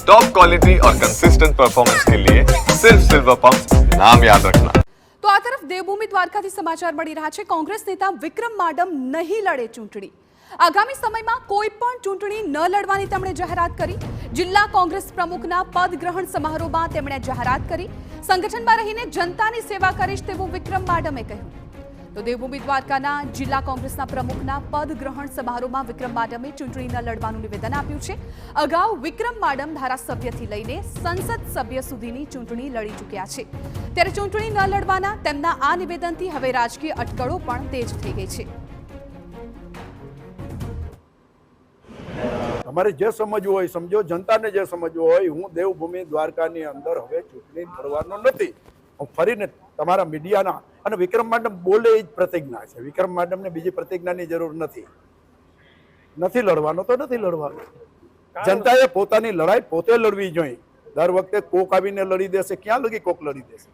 Top quality और consistent performance के लिए सिर्फ सिल्वर पंप नाम याद रखना। તો આ તરફ દેવભૂમિ દ્વારકાથી સમાચાર મળી રહ્યા છે। કોંગ્રેસ નેતા વિક્રમ માડમ નહીં લડે ચૂંટણી। આગામી સમયમાં કોઈ પણ ચૂંટણી ન લડવાની તેમણે જાહેરાત કરી। જિલ્લા કોંગ્રેસ પ્રમુખના પદ ગ્રહણ સમારોહમાં તેમણે જાહેરાત કરી। સંગઠનમાં રહીને જનતાની સેવા કરીશ તેવું વિક્રમ માડમે કહ્યું। તો દેવભૂમિ દ્વારકાના જિલ્લા કોંગ્રેસના પ્રમુખના પદ ગ્રહણ સમારોહમાં વિક્રમ માડમે ચૂંટણી ન લડવાનું નિવેદન આપ્યું છે। અગાઉ વિક્રમ માડમ ધારાસભ્યથી લઈને સંસદ સભ્ય સુધીની ચૂંટણી લડી ચૂક્યા છે। ત્યારે ચૂંટણી ન લડવાના તેમના આ નિવેદનથી હવે રાજકીય અટકળો પણ તેજ થઈ ગઈ છે। અમારે જે સમજવું હોય સમજો, જનતાને જે સમજવું હોય। હું દેવભૂમિ દ્વારકાની અંદર હવે ચૂંટણી લડવાનો નથી। હું ફરીને તમારા મીડિયાના અને વિક્રમ માડમ બોલે એ જ પ્રતિજ્ઞા છે। વિક્રમ માડમને બીજી પ્રતિજ્ઞાની જરૂર નથી। નથી લડવાનો તો નથી લડવાનો। જનતાએ પોતાની લડાઈ પોતે લડવી જોઈએ। દર વખતે કોક આવીને લડી દેશે, ક્યાં લગી કોક લડી દેશે?